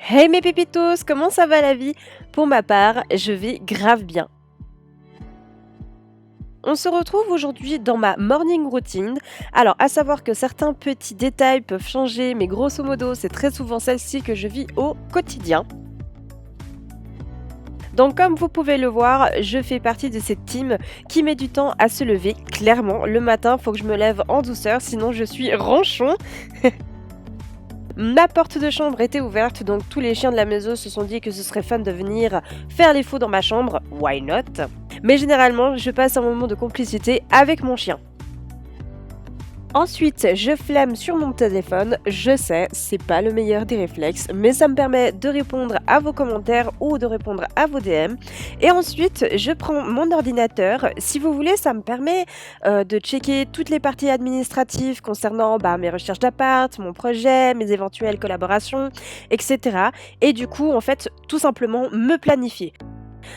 Hey mes pépitos, comment ça va la vie? Pour ma part, je vais grave bien. On se retrouve aujourd'hui dans ma morning routine. Alors, à savoir que certains petits détails peuvent changer, mais grosso modo, c'est très souvent celle-ci que je vis au quotidien. Donc, comme vous pouvez le voir, je fais partie de cette team qui met du temps à se lever. Clairement, le matin, faut que je me lève en douceur, sinon je suis ronchon. Ma porte de chambre était ouverte, donc tous les chiens de la maison se sont dit que ce serait fun de venir faire les fous dans ma chambre. Why not? Mais généralement, je passe un moment de complicité avec mon chien. Ensuite, je flemme sur mon téléphone. Je sais, c'est pas le meilleur des réflexes, mais ça me permet de répondre à vos commentaires ou de répondre à vos DM. Et ensuite, je prends mon ordinateur. Si vous voulez, ça me permet de checker toutes les parties administratives concernant mes recherches d'appart, mon projet, mes éventuelles collaborations, etc. Et du coup, en fait, tout simplement me planifier.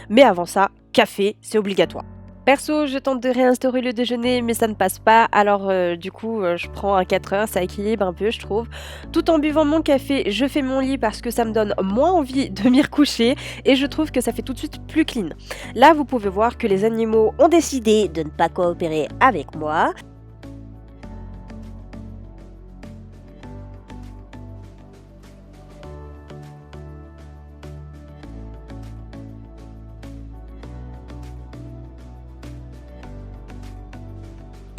Mais avant ça, café, c'est obligatoire. Perso, je tente de réinstaurer le déjeuner, mais ça ne passe pas. Alors, je prends un 4 heures, ça équilibre un peu, je trouve. Tout en buvant mon café, je fais mon lit parce que ça me donne moins envie de m'y recoucher et je trouve que ça fait tout de suite plus clean. Là, vous pouvez voir que les animaux ont décidé de ne pas coopérer avec moi.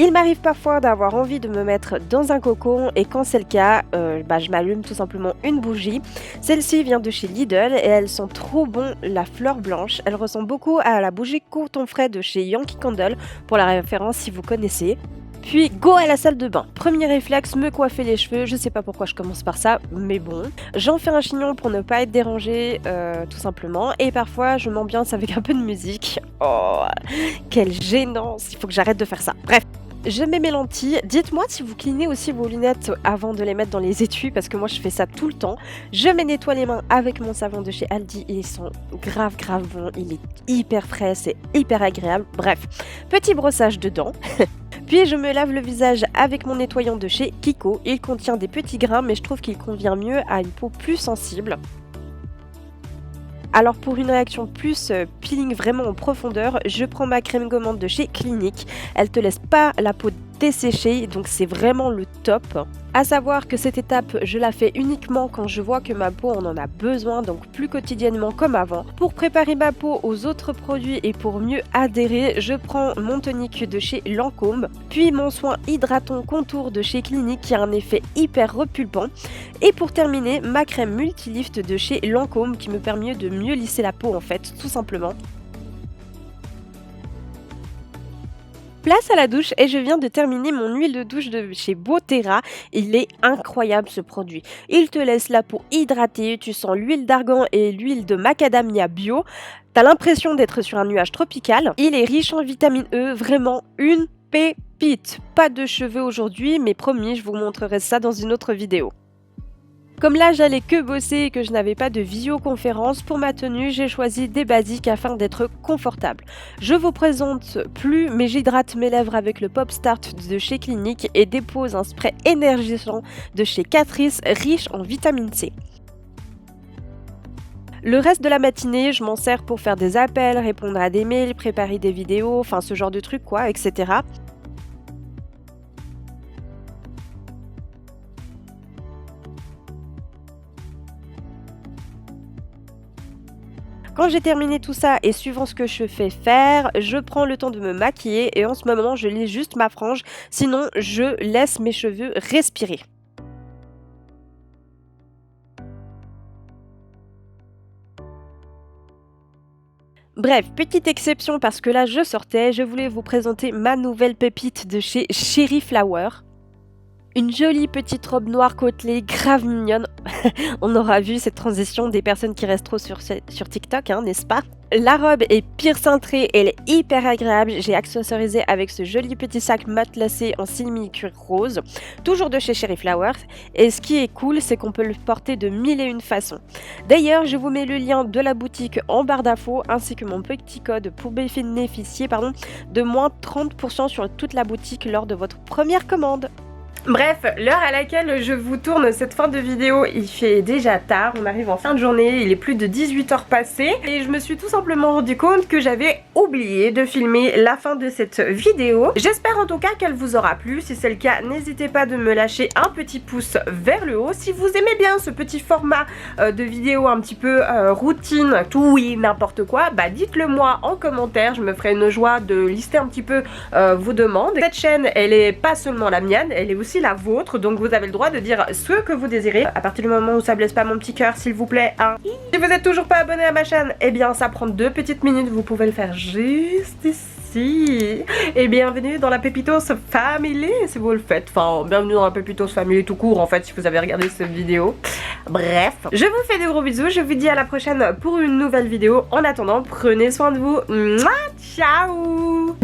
Il m'arrive parfois d'avoir envie de me mettre dans un cocon et quand c'est le cas, je m'allume tout simplement une bougie. Celle-ci vient de chez Lidl et elles sont trop bon, la fleur blanche. Elle ressemble beaucoup à la bougie coton frais de chez Yankee Candle, pour la référence si vous connaissez. Puis go à la salle de bain. Premier réflexe, me coiffer les cheveux. Je sais pas pourquoi je commence par ça, mais bon. J'en fais un chignon pour ne pas être dérangée, tout simplement. Et parfois, je m'ambiance avec un peu de musique. Oh, quelle gênance! Il faut que j'arrête de faire ça. Bref. Je mets mes lentilles. Dites-moi si vous clinez aussi vos lunettes avant de les mettre dans les étuis parce que moi je fais ça tout le temps. Je me nettoie les mains avec mon savon de chez Aldi. Ils sont grave bons. Il est hyper frais, c'est hyper agréable. Bref, petit brossage de dents. Puis je me lave le visage avec mon nettoyant de chez Kiko. Il contient des petits grains mais je trouve qu'il convient mieux à une peau plus sensible. Alors pour une réaction plus peeling vraiment en profondeur, je prends ma crème gommante de chez Clinique. Elle te laisse pas la peau desséchée, donc c'est vraiment le top. À savoir que cette étape, je la fais uniquement quand je vois que ma peau en a besoin, donc plus quotidiennement comme avant. Pour préparer ma peau aux autres produits et pour mieux adhérer, je prends mon tonique de chez Lancôme, puis mon soin hydratant contour de chez Clinique qui a un effet hyper repulpant. Et pour terminer, ma crème multilift de chez Lancôme qui me permet de mieux lisser la peau en fait, tout simplement. Place à la douche et je viens de terminer mon huile de douche de chez Botera. Il est incroyable ce produit. Il te laisse la peau hydratée, tu sens l'huile d'argan et l'huile de macadamia bio. T'as l'impression d'être sur un nuage tropical. Il est riche en vitamine E, vraiment une pépite. Pas de cheveux aujourd'hui, mais promis, je vous montrerai ça dans une autre vidéo. Comme là, j'allais que bosser et que je n'avais pas de visioconférence, pour ma tenue, j'ai choisi des basiques afin d'être confortable. Je vous présente plus, mais j'hydrate mes lèvres avec le Pop Start de chez Clinique et dépose un spray énergisant de chez Catrice, riche en vitamine C. Le reste de la matinée, je m'en sers pour faire des appels, répondre à des mails, préparer des vidéos, enfin ce genre de trucs quoi, etc. Quand j'ai terminé tout ça et suivant ce que je fais faire, je prends le temps de me maquiller et en ce moment, je lisse juste ma frange, sinon je laisse mes cheveux respirer. Bref, petite exception parce que là je sortais, je voulais vous présenter ma nouvelle pépite de chez Cherry Flower. Une jolie petite robe noire côtelée, grave mignonne. On aura vu cette transition des personnes qui restent trop sur TikTok, hein, n'est-ce pas? La robe est pire cintrée, elle est hyper agréable. J'ai accessorisé avec ce joli petit sac matelassé en simili-cuir rose, toujours de chez Cherry Flowers. Et ce qui est cool, c'est qu'on peut le porter de mille et une façons. D'ailleurs, je vous mets le lien de la boutique en barre d'infos ainsi que mon petit code pour bénéficier de moins 30% sur toute la boutique lors de votre première commande. Bref, l'heure à laquelle je vous tourne cette fin de vidéo, il fait déjà tard, on arrive en fin de journée, il est plus de 18h passé et je me suis tout simplement rendu compte que j'avais oublié de filmer la fin de cette vidéo. J'espère en tout cas qu'elle vous aura plu, si c'est le cas n'hésitez pas de me lâcher un petit pouce vers le haut. Si vous aimez bien ce petit format de vidéo un petit peu routine, tout et n'importe quoi, bah dites-le moi en commentaire, je me ferai une joie de lister un petit peu vos demandes. Cette chaîne elle est pas seulement la mienne, elle est aussi la vôtre, donc vous avez le droit de dire ce que vous désirez. À partir du moment où ça blesse pas mon petit cœur, s'il vous plaît, hein. Si vous êtes toujours pas abonné à ma chaîne, eh bien ça prend 2 petites minutes, vous pouvez le faire juste ici. Et bienvenue dans la Pépitos Family si vous le faites, enfin bienvenue dans la Pépitos Family tout court en fait si vous avez regardé cette vidéo. Bref, je vous fais de gros bisous, je vous dis à la prochaine pour une nouvelle vidéo. En attendant, prenez soin de vous. Mouah, ciao.